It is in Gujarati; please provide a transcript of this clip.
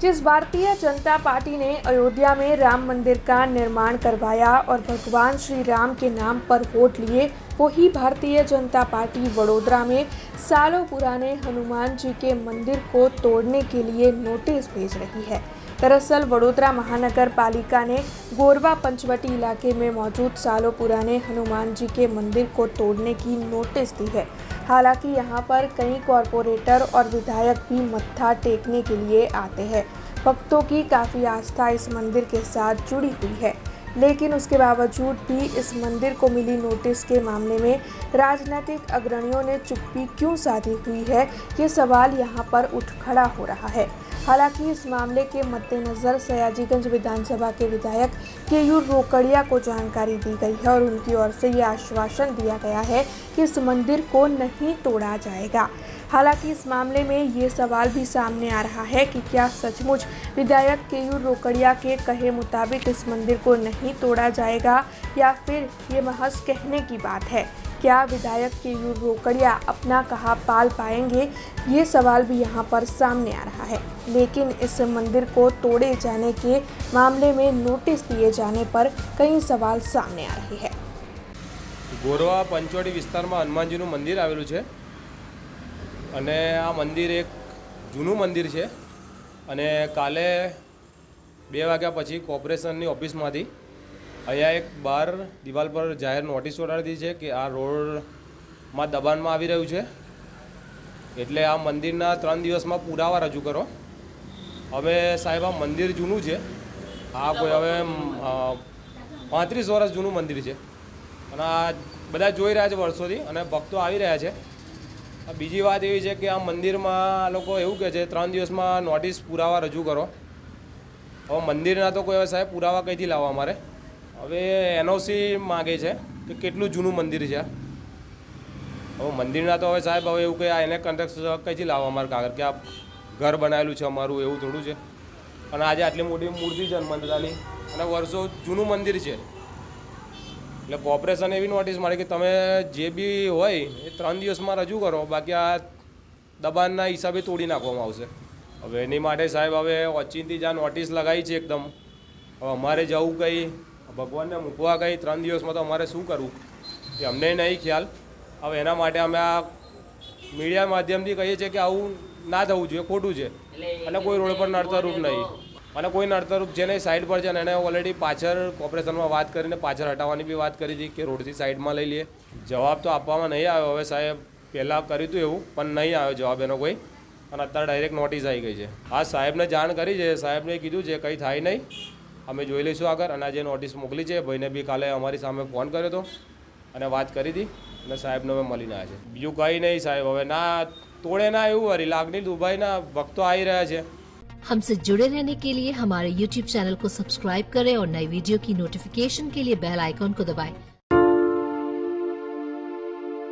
जिस भारतीय जनता पार्टी ने अयोध्या में राम मंदिर का निर्माण करवाया और भगवान श्री राम के नाम पर वोट लिए, वही भारतीय जनता पार्टी वडोदरा में सालों पुराने हनुमान जी के मंदिर को तोड़ने के लिए नोटिस भेज रही है। दरअसल वडोदरा महानगर पालिका ने गोरवा पंचवटी इलाके में मौजूद सालों पुराने हनुमान जी के मंदिर को तोड़ने की नोटिस दी है। हालांकि यहां पर कई कॉरपोरेटर और विधायक भी मत्था टेकने के लिए आते हैं। भक्तों की काफ़ी आस्था इस मंदिर के साथ जुड़ी हुई है, लेकिन उसके बावजूद भी इस मंदिर को मिली नोटिस के मामले में राजनीतिक अग्रणियों ने चुप्पी क्यों साधी हुई है, ये सवाल यहाँ पर उठ खड़ा हो रहा है। हालांकि इस मामले के मद्देनज़र सयाजीगंज विधानसभा के विधायक केयूर रोकड़िया को जानकारी दी गई है और उनकी ओर से ये आश्वासन दिया गया है कि इस मंदिर को नहीं तोड़ा जाएगा। हालांकि इस मामले में ये सवाल भी सामने आ रहा है कि क्या सचमुच विधायक केयूर रोकड़िया के कहे मुताबिक इस मंदिर को नहीं तोड़ा जाएगा या फिर ये महज कहने की बात है। क्या विधायक केयूर रोकड़िया अपना कहा पाल पाएंगे, ये सवाल भी यहाँ पर सामने आ रहा है। लेकिन इस मंदिर को तोड़े जाने के मामले में नोटिस दिए जाने पर कई सवाल सामने आ रहे हैं। ગોરવા પંચવટી વિસ્તારમાં હનુમાનજીનું મંદિર આવેલું છે અને આ મંદિર એક જૂનું મંદિર છે અને કાલે 2 વાગ્યા પછી કોર્પોરેશનની ઓફિસમાંથી અહીંયા એક બહાર દિવાલ પર જાહેર નોટિસ ઓડાડી છે કે આ રોડમાં દબાણમાં આવી રહ્યું છે, એટલે આ મંદિરના 3 દિવસમાં પુરાવા રજૂ કરો। હવે સાહેબ આ મંદિર જૂનું છે, આ કોઈ હવે 35 વર્ષ જૂનું મંદિર છે અને આ બધા જોઈ રહ્યા છે વર્ષોથી અને ભક્તો આવી રહ્યા છે। બીજી વાત એવી છે કે આ મંદિરમાં આ લોકો એવું કહે છે 3 દિવસમાં નોટિસ પુરાવા રજૂ કરો। હવે મંદિરના તો કોઈ હવે સાહેબ પુરાવા કંઈથી લાવવા અમારે? હવે એનઓસી માગે છે કે કેટલું જૂનું મંદિર છે। હવે મંદિરના તો હવે સાહેબ હવે એવું કે એને કન્ટેક્ટ કંઈથી લાવવા અમારે કાગળ કે આ ઘર બનાવેલું છે અમારું, એવું થોડું છે। અને આજે આટલી મોટી મૂર્તિ છે હનુમાનદાદાની અને વર્ષો જૂનું મંદિર છે, એટલે કોર્પોરેશન એવી નોટિસ મારી કે તમે જે બી હોય એ 3 દિવસમાં રજૂ કરો, બાકી આ દબાણના હિસાબે તોડી નાખવામાં આવશે। હવે એની માટે સાહેબ હવે ઓચિંતી જ આ નોટિસ લગાવી છે એકદમ। હવે અમારે જવું કંઈ ભગવાનને મૂકવા કંઈ 3 દિવસમાં તો અમારે શું કરવું એ અમને નહીં ખ્યાલ। હવે એના માટે અમે આ મીડિયા માધ્યમથી કહીએ છીએ કે આવું ના થવું જોઈએ, ખોટું છે અને કોઈ રોડ પર નડતરરૂપ નહીં અને કોઈ નડતરરૂપ છે નહીં, સાઈડ પર છે અને એને ઓલરેડી પાછળ કોર્પોરેશનમાં વાત કરીને પાછળ હટાવવાની બી વાત કરી હતી કે રોડથી સાઈડમાં લઈ લઈએ। જવાબ તો આપવામાં નહીં આવ્યો। હવે સાહેબ પહેલાં કર્યું હતું એવું પણ નહીં આવ્યો જવાબ એનો કોઈ, અને અત્યારે ડાયરેક્ટ નોટિસ આવી ગઈ છે। આ સાહેબને જાણ કરી છે, સાહેબને કીધું છે કંઈ થાય નહીં, અમે જોઈ લઈશું આગળ। અને આ જે નોટિસ મોકલી છે ભાઈને બી કાલે અમારી સામે ફોન કર્યો હતો અને વાત કરી હતી અને સાહેબને અમે મળીને આવ્યા છે। બીજું કંઈ નહીં સાહેબ, હવે ના તોડે ना એવું वरी લાગણી દુભાઈના ભક્તો આવી રહ્યા છે। हमसे जुड़े रहने के लिए हमारे YouTube चैनल को सब्सक्राइब करें और नई वीडियो की नोटिफिकेशन के लिए बेल आइकॉन को दबाएं।